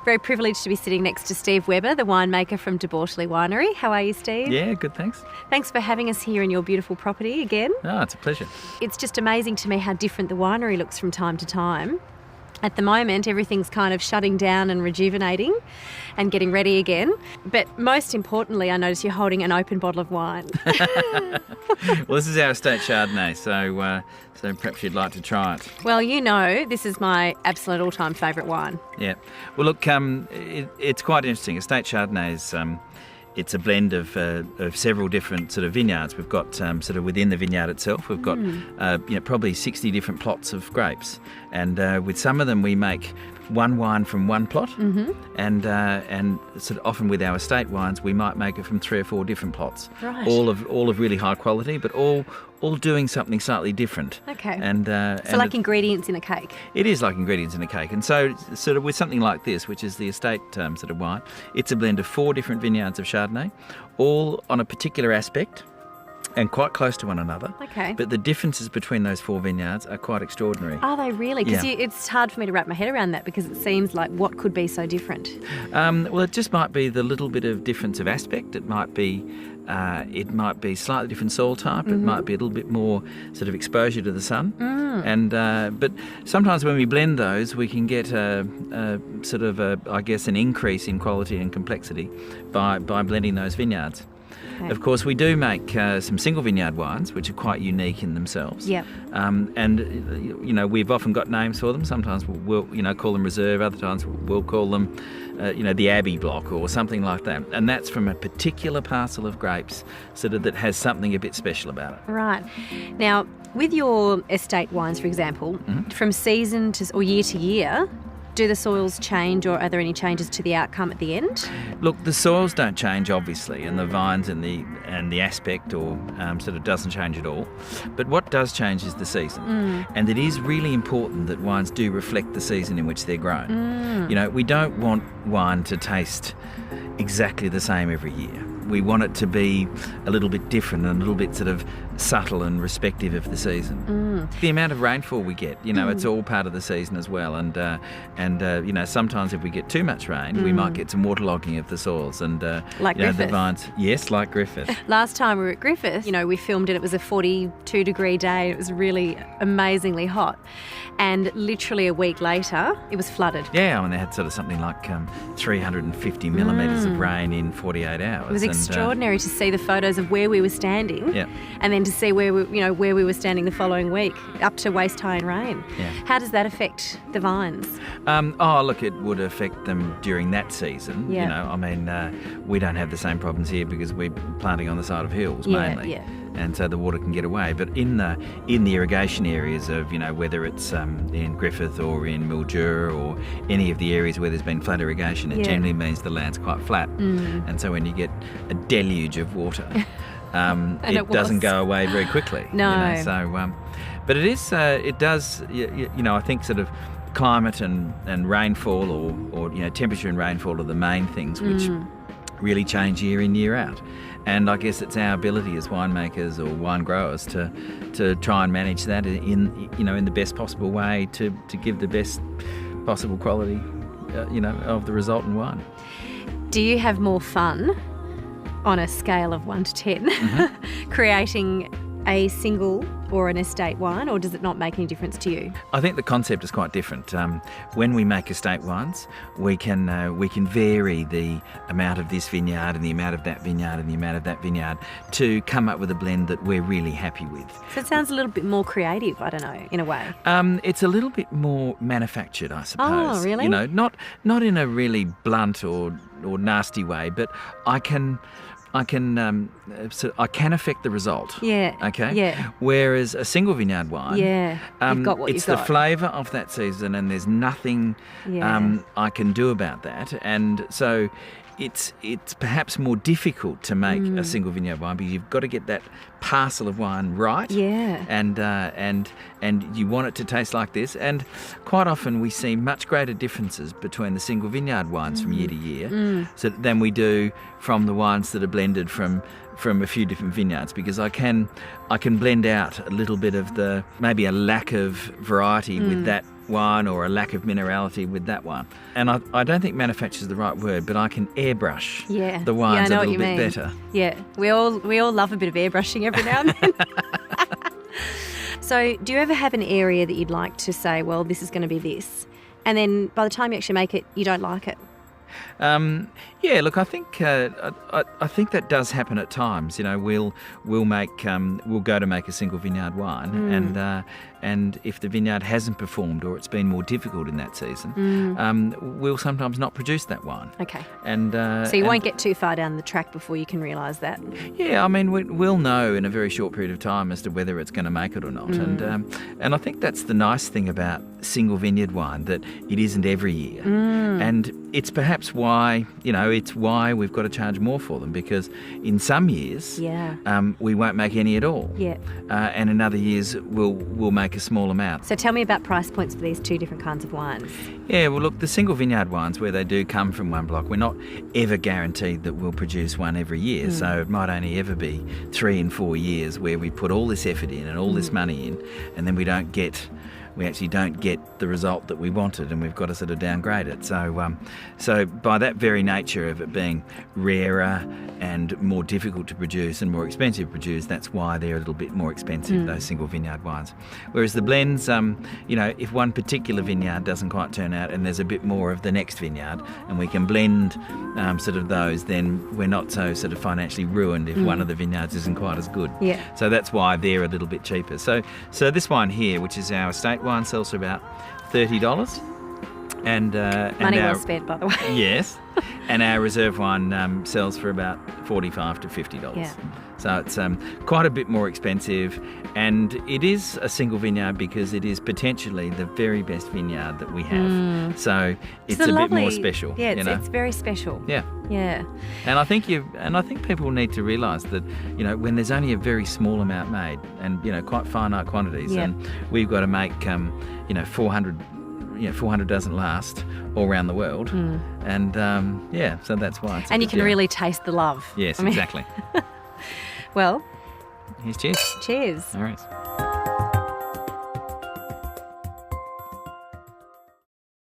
Very privileged to be sitting next to Steve Webber, the winemaker from Bortoli Winery. How are you, Steve? Yeah, good, thanks. Thanks for having us here in your beautiful property again. Oh, it's a pleasure. It's just amazing to me how different the winery looks from time to time. At the moment, everything's kind of shutting down and rejuvenating and getting ready again. But most importantly, I notice you're holding an open bottle of wine. Well, this is our estate Chardonnay, so perhaps you'd like to try it. Well, you know, this is my absolute all-time favourite wine. Yeah. Well, look, it's quite interesting. Estate Chardonnay is... It's a blend of several different sort of vineyards. We've got sort of within the vineyard itself, we've got probably 60 different plots of grapes, and with some of them we make one wine from one plot, and sort of often with our estate wines we might make it from 3 or 4 different plots, right. all of really high quality, but all doing something slightly different. Okay. So like ingredients in a cake. It is like ingredients in a cake. And so sort of with something like this, which is the estate sort of wine, it's a blend of 4 different vineyards of Chardonnay, all on a particular aspect and quite close to one another. Okay. But the differences between those 4 vineyards are quite extraordinary. Are they really? Because Yeah. it's hard for me to wrap my head around that, because it seems like what could be so different? Well, it just might be the little bit of difference of aspect. It might be slightly different soil type. It might be a little bit more sort of exposure to the sun. And but sometimes when we blend those, we can get I guess an increase in quality and complexity by blending those vineyards. Okay. Of course, we do make some single vineyard wines, which are quite unique in themselves. Yep. And we've often got names for them. Sometimes we'll call them reserve. Other times we'll call them the Abbey block or something like that. And that's from a particular parcel of grapes, sort of that has something a bit special about it. Right. Now, with your estate wines, for example, from season or year to year, do the soils change, or are there any changes to the outcome at the end? Look, the soils don't change, obviously, and the vines and the aspect or sort of doesn't change at all. But what does change is the season. And it is really important that wines do reflect the season in which they're grown. We don't want wine to taste exactly the same every year. We want it to be a little bit different and a little bit sort of subtle and respective of the season. The amount of rainfall we get, it's all part of the season as well. And sometimes if we get too much rain, we might get some waterlogging of the soils. And like Griffith. The vines, yes, like Griffith. Last time we were at Griffith, we filmed it. It was a 42-degree day. It was really amazingly hot. And literally a week later, it was flooded. Yeah, and they had sort of something like 350 millimetres of rain in 48 hours. It was extraordinary to see the photos of where we were standing, and then to see where we were standing the following week, up to waist-high in rain. Yeah. How does that affect the vines? Look, it would affect them during that season. Yeah. We don't have the same problems here because we're planting on the side of hills mainly. Yeah. And so the water can get away. But in the irrigation areas of, whether it's in Griffith or in Mildura or any of the areas where there's been flood irrigation, it generally means the land's quite flat. And so when you get a deluge of water, it doesn't go away very quickly. No. But it does, I think sort of climate and rainfall or temperature and rainfall are the main things which really change year in, year out. And I guess it's our ability as winemakers or wine growers to try and manage that in the best possible way to give the best possible quality, of the resultant wine. Do you have more fun on a scale of 1 to 10 creating a single or an estate wine, or does it not make any difference to you? I think the concept is quite different. When we make estate wines, we can vary the amount of this vineyard and the amount of that vineyard and the amount of that vineyard to come up with a blend that we're really happy with. So it sounds a little bit more creative, I don't know, in a way. It's a little bit more manufactured, I suppose. Oh, really? Not in a really blunt or nasty way, but I can affect the result. Yeah. Okay. Yeah. Whereas a single vineyard wine, you've got what it's you've the got. flavour of that season, and there's nothing I can do about that. And so it's perhaps more difficult to make a single vineyard wine because you've got to get that parcel of wine right. Yeah. And you want it to taste like this. And quite often we see much greater differences between the single vineyard wines from year to year than we do from the wines that are blended from from a few different vineyards, because I can blend out a little bit of maybe a lack of variety with that wine, or a lack of minerality with that one. And I don't think manufacture is the right word, but I can airbrush the wines a little bit better. Yeah, we all love a bit of airbrushing every now and then. So do you ever have an area that you'd like to say, well, this is going to be this, and then by the time you actually make it, you don't like it? Yeah, look, I think that does happen at times. You know, we'll go to make a single vineyard wine, and if the vineyard hasn't performed, or it's been more difficult in that season, we'll sometimes not produce that wine. Okay. And so you won't get too far down the track before you can realise that. Yeah, I mean, we'll know in a very short period of time as to whether it's going to make it or not. And I think that's the nice thing about single vineyard wine, that it isn't every year, and it's perhaps why, you know, it's why we've got to charge more for them, because in some years we won't make any at all, and in other years we'll make a small amount. So tell me about price points for these two different kinds of wines. Yeah, well, look, the single vineyard wines, where they do come from one block, we're not ever guaranteed that we'll produce one every year. So it might only ever be 3 and 4 years where we put all this effort in and all this money in, and then we actually don't get the result that we wanted, and we've got to sort of downgrade it. So by that very nature of it being rarer and more difficult to produce and more expensive to produce, that's why they're a little bit more expensive, those single vineyard wines. Whereas the blends, you know, if one particular vineyard doesn't quite turn out and there's a bit more of the next vineyard, and we can blend sort of those, then we're not so sort of financially ruined if one of the vineyards isn't quite as good. Yeah. So that's why they're a little bit cheaper. So this wine here, which is our estate wine, sells for about $30, and money well spent, by the way. Yes, and our reserve wine sells for about $45 to $50. Yeah. So it's quite a bit more expensive, and it is a single vineyard because it is potentially the very best vineyard that we have. So it's a bit more special. Yeah, you know? it's very special. Yeah. Yeah. And I think people need to realise that, you know, when there's only a very small amount made, and, you know, quite finite quantities, and we've got to make 400 doesn't last all around the world, and so that's why. And you can really taste the love. Yes, exactly. Well, here's cheers. Cheers. All right.